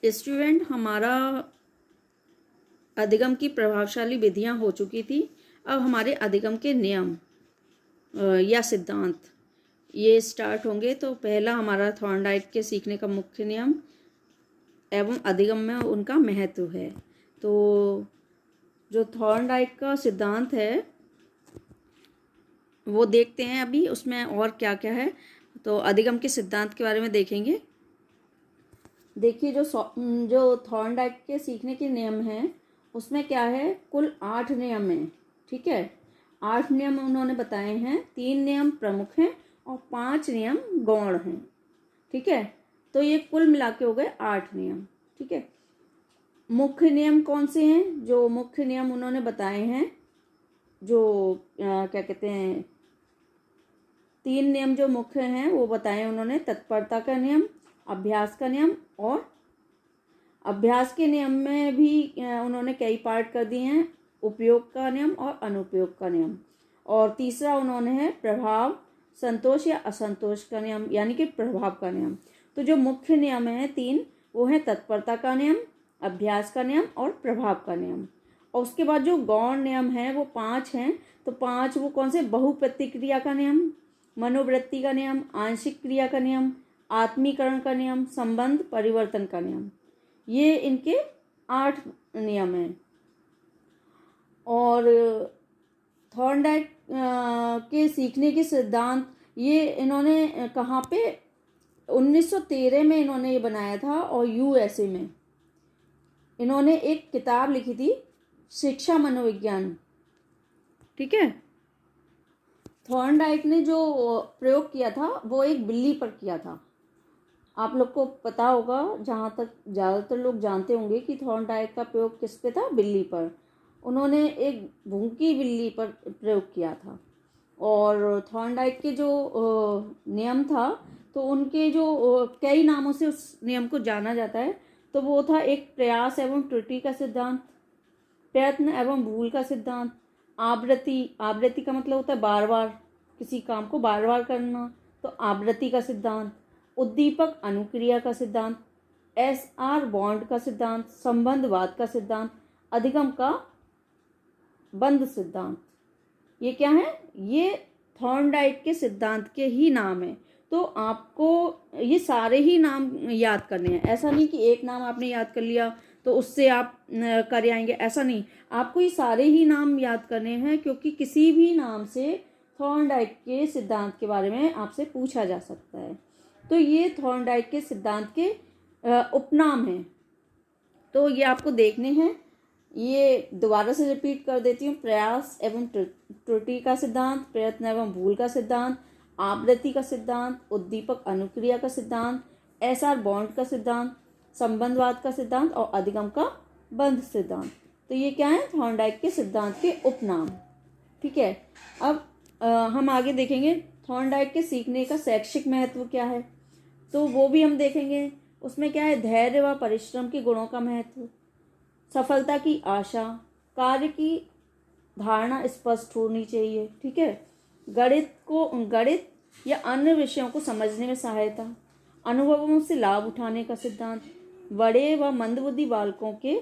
Student, हमारा अधिगम की प्रभावशाली विधियां हो चुकी थी। अब हमारे अधिगम के नियम या सिद्धांत ये स्टार्ट होंगे। तो पहला हमारा थॉर्नडाइक के सीखने का मुख्य नियम एवं अधिगम में उनका महत्व है। तो जो थॉर्नडाइक का सिद्धांत है वो देखते हैं अभी उसमें और क्या क्या है। तो अधिगम के सिद्धांत के बारे में देखेंगे। देखिए, जो थॉर्नडाइक के सीखने के नियम हैं उसमें क्या है, कुल 8 नियम हैं। ठीक है, 8 नियम उन्होंने बताए हैं। 3 नियम प्रमुख हैं और 5 नियम गौण हैं। ठीक है, तो ये कुल मिला के हो गए 8 नियम। ठीक है, मुख्य नियम कौन से हैं? जो मुख्य नियम उन्होंने बताए हैं, जो क्या कहते हैं, 3 नियम जो मुख्य हैं वो बताए उन्होंने। तत्परता का नियम, अभ्यास का नियम, और अभ्यास के नियम में भी उन्होंने कई पार्ट कर दिए हैं। उपयोग का नियम और अनुपयोग का नियम। और तीसरा उन्होंने है प्रभाव, संतोष या असंतोष का नियम, यानी कि प्रभाव का नियम। तो जो मुख्य नियम है 3, वो है तत्परता का नियम, अभ्यास का नियम और प्रभाव का नियम। और उसके बाद जो गौण नियम है वो 5 हैं। तो 5 वो कौन से? बहुप्रतिक्रिया का नियम, मनोवृत्ति का नियम, आंशिक क्रिया का नियम, आत्मीकरण का नियम, संबंध परिवर्तन का नियम। ये इनके 8 नियम हैं। और थॉर्नडाइक के सीखने के सिद्धांत ये इन्होंने कहाँ पे? 1913 में इन्होंने ये बनाया था। और यूएसए में इन्होंने एक किताब लिखी थी, शिक्षा मनोविज्ञान। ठीक है, थॉर्नडाइक ने जो प्रयोग किया था वो एक बिल्ली पर किया था। आप लोग को पता होगा, जहाँ तक ज़्यादातर लोग जानते होंगे कि थॉर्नडाइक का प्रयोग किस पे था? बिल्ली पर। उन्होंने एक भूखी बिल्ली पर प्रयोग किया था। और थॉर्नडाइक के जो नियम था, तो उनके जो कई नामों से उस नियम को जाना जाता है। तो वो था एक प्रयास एवं त्रुटि का सिद्धांत, प्रयत्न एवं भूल का सिद्धांत, आवृत्ति का मतलब होता है बार बार, किसी काम को बार बार करना, तो आवृत्ति का सिद्धांत, उद्दीपक अनुक्रिया का सिद्धांत, SR बॉन्ड का सिद्धांत, संबंधवाद का सिद्धांत, अधिगम का बंध सिद्धांत। ये क्या है? ये थॉर्नडाइक के सिद्धांत के ही नाम है। तो आपको ये सारे ही नाम याद करने हैं। ऐसा नहीं कि एक नाम आपने याद कर लिया तो उससे आप कर आएंगे, ऐसा नहीं। आपको ये सारे ही नाम याद करने हैं, क्योंकि किसी भी नाम से थॉर्नडाइक के सिद्धांत के बारे में आपसे पूछा जा सकता है। तो ये थॉर्नडाइक के सिद्धांत के उपनाम हैं। तो ये आपको देखने हैं। ये दोबारा से रिपीट कर देती हूँ। प्रयास एवं त्रुटि का सिद्धांत, प्रयत्न एवं भूल का सिद्धांत, आवृत्ति का सिद्धांत, उद्दीपक अनुक्रिया का सिद्धांत, SR बॉन्ड का सिद्धांत, संबंधवाद का सिद्धांत और अधिगम का बंध सिद्धांत। तो ये क्या है? थॉर्नडाइक के सिद्धांत के उपनाम। ठीक है, अब हम आगे देखेंगे थॉर्नडाइक के सीखने का शैक्षिक महत्व क्या है। तो वो भी हम देखेंगे। उसमें क्या है? धैर्य व परिश्रम के गुणों का महत्व, सफलता की आशा, कार्य की धारणा स्पष्ट होनी चाहिए। ठीक है, गणित या अन्य विषयों को समझने में सहायता, अनुभवों से लाभ उठाने का सिद्धांत, बड़े व मंदबुद्धि बालकों के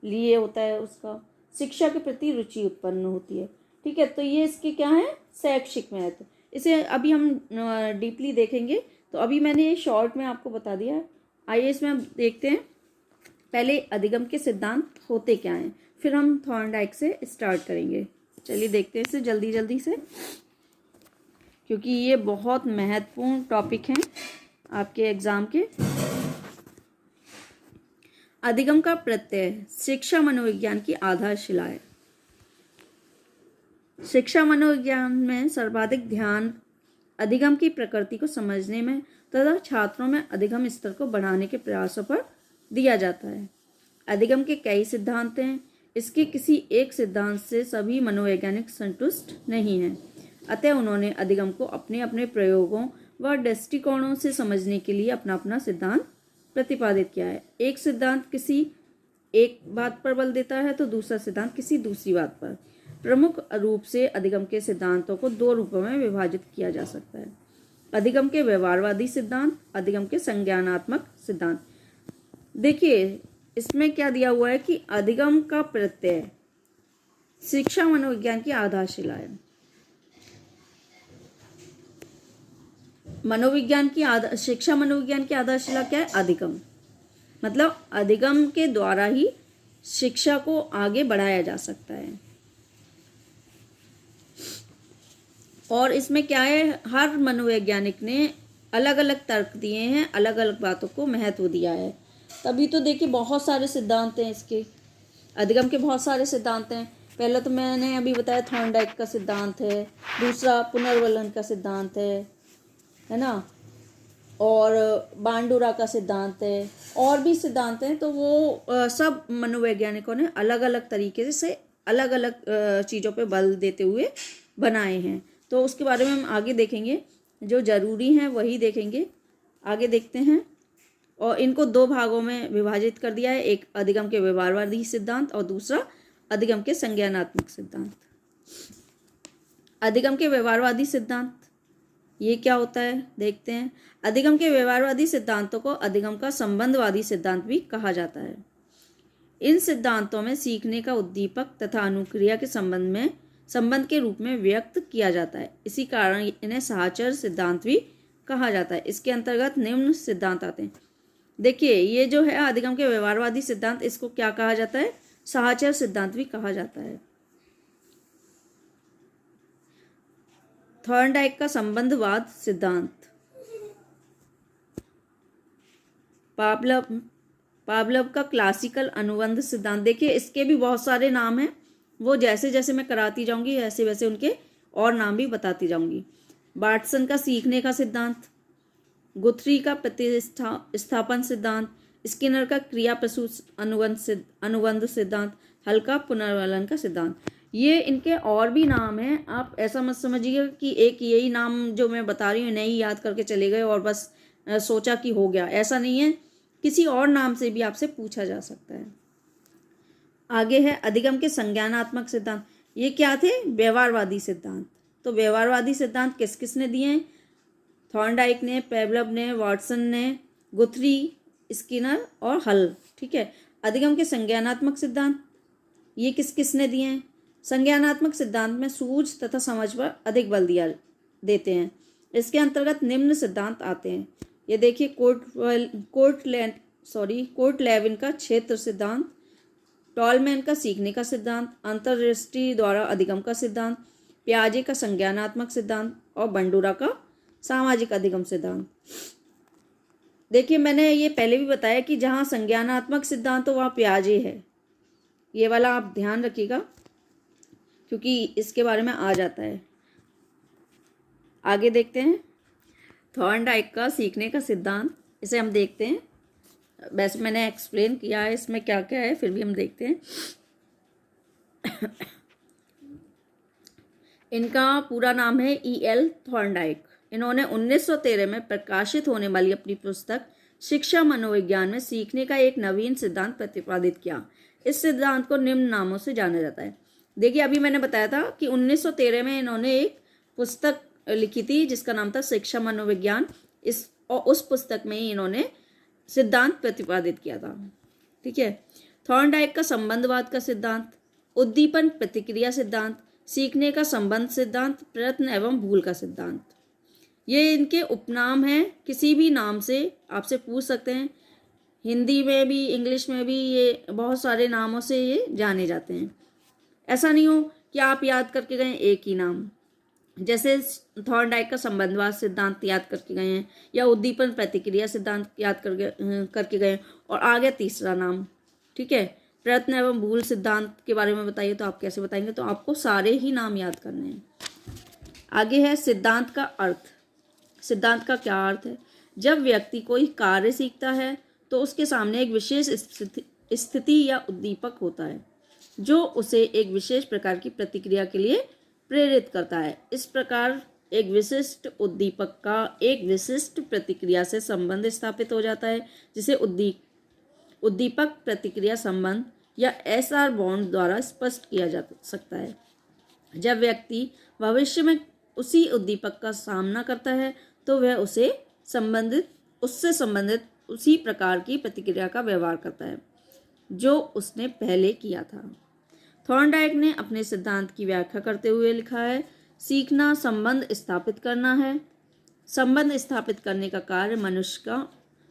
लिए होता है उसका, शिक्षा के प्रति रुचि उत्पन्न होती है। ठीक है, तो ये इसके क्या है? शैक्षिक महत्व। इसे अभी हम डीपली देखेंगे। तो अभी मैंने ये शॉर्ट में आपको बता दिया। आइए इसमें हम देखते हैं पहले अधिगम के सिद्धांत होते क्या हैं, फिर हम थॉर्नडाइक से स्टार्ट करेंगे। चलिए देखते हैं इसे जल्दी जल्दी से, क्योंकि ये बहुत महत्वपूर्ण टॉपिक हैं आपके एग्जाम के। अधिगम का प्रत्यय शिक्षा मनोविज्ञान की आधारशिला है। शिक्षा मनोविज्ञान में सर्वाधिक ध्यान अधिगम की प्रकृति को समझने में तथा छात्रों में अधिगम स्तर को बढ़ाने के प्रयासों पर दिया जाता है। अधिगम के कई सिद्धांत हैं। इसके किसी एक सिद्धांत से सभी मनोवैज्ञानिक संतुष्ट नहीं हैं। अतः उन्होंने अधिगम को अपने अपने प्रयोगों व दृष्टिकोणों से समझने के लिए अपना अपना सिद्धांत प्रतिपादित किया है। एक सिद्धांत किसी एक बात पर बल देता है तो दूसरा सिद्धांत किसी दूसरी बात पर। प्रमुख रूप से अधिगम के सिद्धांतों को 2 रूपों में विभाजित किया जा सकता है: अधिगम के व्यवहारवादी सिद्धांत, अधिगम के संज्ञानात्मक सिद्धांत। देखिए इसमें क्या दिया हुआ है कि अधिगम का प्रत्यय शिक्षा मनोविज्ञान की आधारशिला है। शिक्षा मनोविज्ञान की आधारशिला क्या है? अधिगम। मतलब अधिगम के द्वारा ही शिक्षा को आगे बढ़ाया जा सकता है। और इसमें क्या है, हर मनोवैज्ञानिक ने अलग अलग तर्क दिए हैं, अलग अलग बातों को महत्व दिया है। तभी तो देखिए बहुत सारे सिद्धांत हैं इसके, अधिगम के बहुत सारे सिद्धांत हैं। पहला तो मैंने अभी बताया थॉर्नडाइक का सिद्धांत है, दूसरा पुनर्वलन का सिद्धांत है ना, और बांडुरा का सिद्धांत है, और भी सिद्धांत हैं। तो वो सब मनोवैज्ञानिकों ने अलग अलग तरीके से अलग अलग चीज़ों पे बल देते हुए बनाए हैं। तो उसके बारे में हम आगे देखेंगे, जो ज़रूरी हैं वही देखेंगे, आगे देखते हैं। और इनको दो भागों में विभाजित कर दिया है, एक अधिगम के व्यवहारवादी सिद्धांत और दूसरा अधिगम के संज्ञानात्मक सिद्धांत। अधिगम के व्यवहारवादी सिद्धांत ये क्या होता है देखते हैं। अधिगम के व्यवहारवादी सिद्धांतों को अधिगम का संबंधवादी सिद्धांत भी कहा जाता है। इन सिद्धांतों में सीखने का उद्दीपक तथा अनुक्रिया के संबंध के रूप में व्यक्त किया जाता है। इसी कारण इन्हें साहचर्य सिद्धांत भी कहा जाता है। इसके अंतर्गत निम्न सिद्धांत आते हैं। देखिए ये जो है अधिगम के व्यवहारवादी सिद्धांत, इसको क्या कहा जाता है? साहचर्य सिद्धांत भी कहा जाता है। थॉर्नडाइक का संबंधवाद सिद्धांत, पावलव का क्लासिकल अनुबंध सिद्धांत। देखिए इसके भी बहुत सारे नाम हैं, वो जैसे जैसे मैं कराती जाऊंगी वैसे वैसे उनके और नाम भी बताती जाऊंगी। बार्टसन का सीखने का सिद्धांत, गुथरी का प्रतिस्थापन सिद्धांत, स्किनर का क्रिया प्रसूत अनुबंध सिद्धांत, हल का पुनर्वलन का सिद्धांत। ये इनके और भी नाम हैं। आप ऐसा मत समझिएगा कि एक यही नाम जो मैं बता रही हूँ नहीं याद करके चले गए और बस सोचा कि हो गया, ऐसा नहीं है। किसी और नाम से भी आपसे पूछा जा सकता है। आगे है अधिगम के संज्ञानात्मक सिद्धांत। ये क्या थे? व्यवहारवादी सिद्धांत। तो व्यवहारवादी सिद्धांत किस किस ने दिए हैं? थॉर्नडाइक ने, पेवलव ने, वाटसन ने, गुथरी, स्किनर और हल। ठीक है। अधिगम के संज्ञानात्मक सिद्धांत ये किस किस ने दिए हैं? संज्ञानात्मक सिद्धांत में सूझ तथा समझ पर अधिक बल देते हैं। इसके अंतर्गत निम्न सिद्धांत आते हैं। ये देखिए कोर्टलेविन का क्षेत्र सिद्धांत, टॉलमैन का सीखने का सिद्धांत, अंतर्दृष्टि द्वारा अधिगम का सिद्धांत, पियाजे का संज्ञानात्मक सिद्धांत और बंडूरा का सामाजिक अधिगम सिद्धांत। देखिए मैंने ये पहले भी बताया कि जहाँ संज्ञानात्मक सिद्धांत हो वहाँ पियाजे है। ये वाला आप ध्यान रखिएगा क्योंकि इसके बारे में आ जाता है। आगे देखते हैं थॉर्नडाइक का सीखने का सिद्धांत, इसे हम देखते हैं। वैसे मैंने एक्सप्लेन किया है इसमें क्या क्या है, फिर भी हम देखते हैं। इनका पूरा नाम है E.L. थॉर्नडाइक। इन्होंने 1913 में प्रकाशित होने वाली अपनी पुस्तक शिक्षा मनोविज्ञान में सीखने का एक नवीन सिद्धांत प्रतिपादित किया। इस सिद्धांत को निम्न नामों से जाना जाता है। देखिए अभी मैंने बताया था कि 1913 में इन्होंने एक पुस्तक लिखी थी जिसका नाम था शिक्षा मनोविज्ञान। उस पुस्तक में ही इन्होंने सिद्धांत प्रतिपादित किया था। ठीक है। थॉर्नडाइक का संबंधवाद का सिद्धांत, उद्दीपन प्रतिक्रिया सिद्धांत, सीखने का संबंध सिद्धांत, प्रयत्न एवं भूल का सिद्धांत, ये इनके उपनाम हैं। किसी भी नाम से आपसे पूछ सकते हैं। हिंदी में भी इंग्लिश में भी ये बहुत सारे नामों से ये जाने जाते हैं। ऐसा नहीं हो कि आप याद करके गए एक ही नाम, जैसे थॉर्नडाइक का संबंधवाद सिद्धांत याद करके गए हैं या उद्दीपन प्रतिक्रिया सिद्धांत याद करके गए और आ गया तीसरा नाम। ठीक है। प्रयत्न एवं भूल सिद्धांत के बारे में बताइए तो आप कैसे बताएंगे? तो आपको सारे ही नाम याद करने हैं। आगे है सिद्धांत का अर्थ। सिद्धांत का क्या अर्थ है? जब व्यक्ति कोई कार्य सीखता है तो उसके सामने एक विशेष स्थिति या उद्दीपक होता है जो उसे एक विशेष प्रकार की प्रतिक्रिया के लिए प्रेरित करता है। इस प्रकार एक विशिष्ट उद्दीपक का एक विशिष्ट प्रतिक्रिया से संबंध स्थापित हो जाता है, जिसे उद्दीपक प्रतिक्रिया संबंध या SR बॉन्ड द्वारा स्पष्ट किया जा सकता है। जब व्यक्ति भविष्य में उसी उद्दीपक का सामना करता है तो वह उससे संबंधित उसी प्रकार की प्रतिक्रिया का व्यवहार करता है जो उसने पहले किया था। थॉर्नडाइक ने अपने सिद्धांत की व्याख्या करते हुए लिखा है, सीखना संबंध स्थापित करना है। संबंध स्थापित करने का कार्य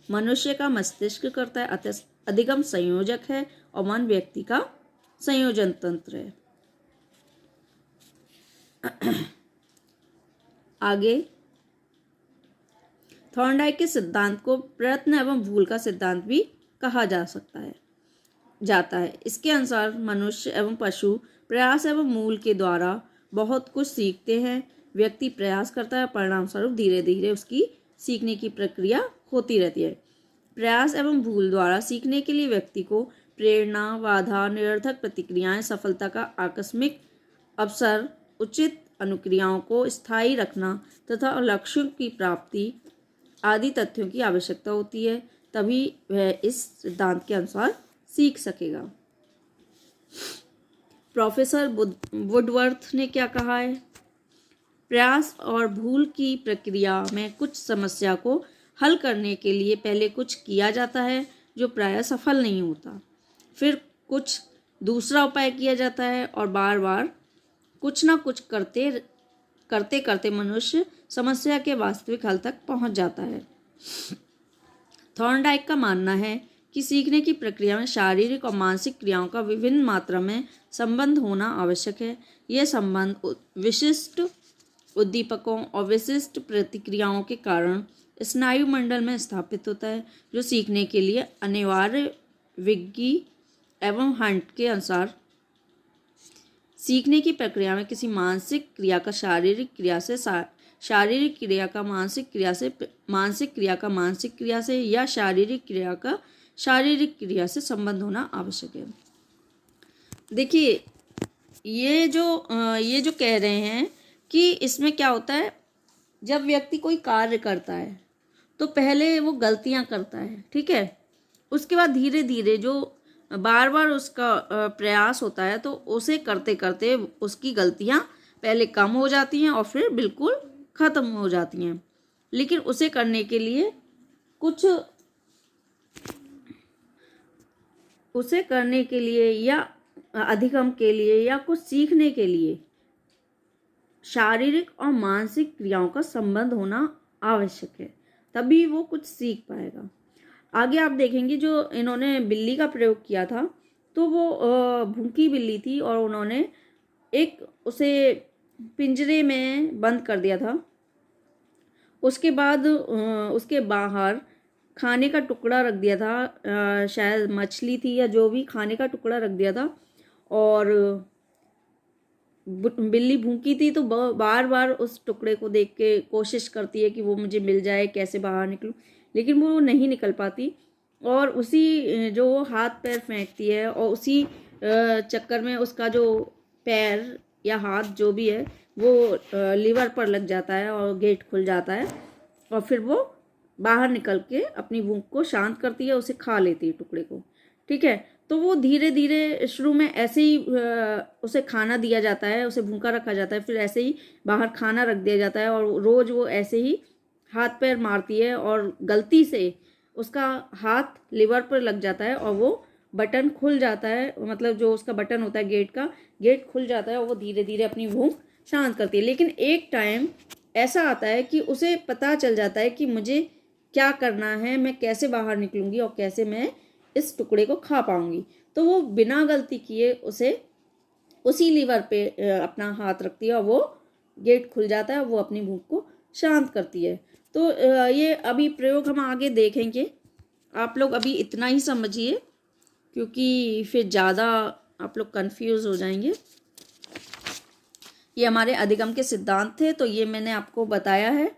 मनुष्य का मस्तिष्क करता है, अतः अधिगम संयोजक है और मन व्यक्ति का संयोजन तंत्र है। आगे थॉर्नडाइक के सिद्धांत को प्रयत्न एवं भूल का सिद्धांत भी कहा जाता है। इसके अनुसार मनुष्य एवं पशु प्रयास एवं मूल के द्वारा बहुत कुछ सीखते हैं। व्यक्ति प्रयास करता है, परिणाम स्वरूप धीरे धीरे उसकी सीखने की प्रक्रिया होती रहती है। प्रयास एवं भूल द्वारा सीखने के लिए व्यक्ति को प्रेरणा, बाधा, निरर्थक प्रतिक्रियाएं, सफलता का आकस्मिक अवसर, उचित अनुक्रियाओं को स्थायी रखना तथा लक्ष्यों की प्राप्ति आदि तथ्यों की आवश्यकता होती है, तभी वह इस सिद्धांत के अनुसार सीख सकेगा। प्रोफेसर वुडवर्थ ने क्या कहा है? प्रयास और भूल की प्रक्रिया में कुछ समस्या को हल करने के लिए पहले कुछ किया जाता है जो प्रायः सफल नहीं होता, फिर कुछ दूसरा उपाय किया जाता है और बार बार कुछ ना कुछ करते करते मनुष्य समस्या के वास्तविक हल तक पहुंच जाता है। थॉर्नडाइक का मानना है कि सीखने की प्रक्रिया में शारीरिक और मानसिक क्रियाओं का विभिन्न मात्रा में संबंध होना आवश्यक है। यह संबंध विशिष्ट उद्दीपकों और विशिष्ट प्रतिक्रियाओं के कारण स्नायु मंडल में स्थापित होता है, जो सीखने के लिए अनिवार्य। विग्गी एवं हंट के अनुसार सीखने की प्रक्रिया में किसी मानसिक क्रिया का शारीरिक क्रिया से, शारीरिक क्रिया का मानसिक क्रिया से, मानसिक क्रिया का मानसिक क्रिया से या शारीरिक क्रिया का शारीरिक क्रिया से संबंध होना आवश्यक है। देखिए, ये जो कह रहे हैं कि इसमें क्या होता है, जब व्यक्ति कोई कार्य करता है तो पहले वो गलतियां करता है, ठीक है। उसके बाद धीरे धीरे जो बार बार उसका प्रयास होता है तो उसे करते करते उसकी गलतियां पहले कम हो जाती हैं और फिर बिल्कुल ख़त्म हो जाती हैं। लेकिन उसे करने के लिए या अधिगम के लिए या कुछ सीखने के लिए शारीरिक और मानसिक क्रियाओं का संबंध होना आवश्यक है, तभी वो कुछ सीख पाएगा। आगे आप देखेंगे जो इन्होंने बिल्ली का प्रयोग किया था, तो वो भूखी बिल्ली थी और उन्होंने उसे पिंजरे में बंद कर दिया था। उसके बाद उसके बाहर खाने का टुकड़ा रख दिया था, शायद मछली थी या जो भी, खाने का टुकड़ा रख दिया था। और बिल्ली भूखी थी तो बार बार उस टुकड़े को देख के कोशिश करती है कि वो मुझे मिल जाए, कैसे बाहर निकलूं, लेकिन वो नहीं निकल पाती और उसी जो हाथ पैर फेंकती है और उसी चक्कर में उसका जो पैर या हाथ जो भी है वो लीवर पर लग जाता है और गेट खुल जाता है और फिर वो बाहर निकल के अपनी भूख को शांत करती है, उसे खा लेती है टुकड़े को, ठीक है। तो वो धीरे धीरे शुरू में ऐसे ही उसे खाना दिया जाता है, उसे भूखा रखा जाता है, फिर ऐसे ही बाहर खाना रख दिया जाता है और रोज़ वो ऐसे ही हाथ पैर मारती है और गलती से उसका हाथ लीवर पर लग जाता है और वो बटन खुल जाता है, मतलब जो उसका बटन होता है गेट का, गेट खुल जाता है और वो धीरे धीरे अपनी भूख शांत करती है। लेकिन एक टाइम ऐसा आता है कि उसे पता चल जाता है कि मुझे क्या करना है, मैं कैसे बाहर निकलूंगी और कैसे मैं इस टुकड़े को खा पाऊंगी। तो वो बिना गलती किए उसे उसी लीवर पे अपना हाथ रखती है और वो गेट खुल जाता है, वो अपनी भूख को शांत करती है। तो ये अभी प्रयोग हम आगे देखेंगे, आप लोग अभी इतना ही समझिए क्योंकि फिर ज़्यादा आप लोग कंफ्यूज हो जाएंगे। ये हमारे अधिगम के सिद्धांत थे, तो ये मैंने आपको बताया है।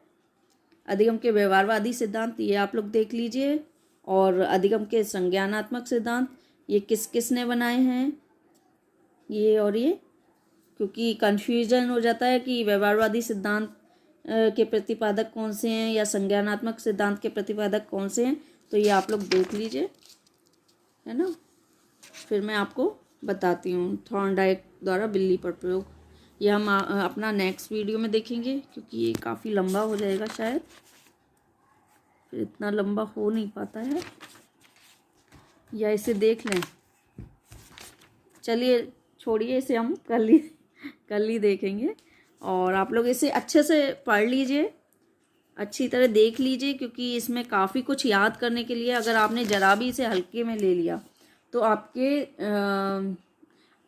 अधिगम के व्यवहारवादी सिद्धांत ये आप लोग देख लीजिए, और अधिगम के संज्ञानात्मक सिद्धांत ये किस ने बनाए हैं, ये और ये, क्योंकि कन्फ्यूजन हो जाता है कि व्यवहारवादी सिद्धांत के प्रतिपादक कौन से हैं या संज्ञानात्मक सिद्धांत के प्रतिपादक कौन से हैं। तो ये आप लोग देख लीजिए, है ना। फिर मैं आपको बताती हूँ थॉर्नडाइक द्वारा बिल्ली पर प्रयोग। ये हम अपना नेक्स्ट वीडियो में देखेंगे क्योंकि ये काफ़ी लंबा हो जाएगा शायद। फिर इतना लंबा हो नहीं पाता है, या इसे देख लें। चलिए छोड़िए इसे, हम कल ही देखेंगे। और आप लोग इसे अच्छे से पढ़ लीजिए, अच्छी तरह देख लीजिए, क्योंकि इसमें काफ़ी कुछ याद करने के लिए। अगर आपने ज़रा भी इसे हल्के में ले लिया तो आपके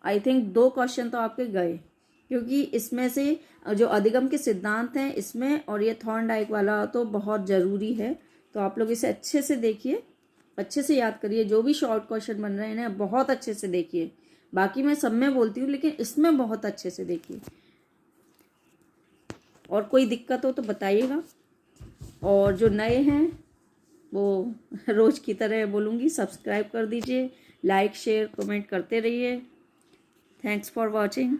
आई थिंक 2 क्वेश्चन तो आपके गए, क्योंकि इसमें से जो अधिगम के सिद्धांत हैं इसमें, और ये थॉर्नडाइक वाला तो बहुत ज़रूरी है। तो आप लोग इसे अच्छे से देखिए, अच्छे से याद करिए। जो भी शॉर्ट क्वेश्चन बन रहे हैं ना, बहुत अच्छे से देखिए। बाकी मैं सब में बोलती हूँ, लेकिन इसमें बहुत अच्छे से देखिए। और कोई दिक्कत हो तो बताइएगा। और जो नए हैं वो रोज़ की तरह बोलूँगी, सब्सक्राइब कर दीजिए, लाइक शेयर कमेंट करते रहिए। Thanks for watching.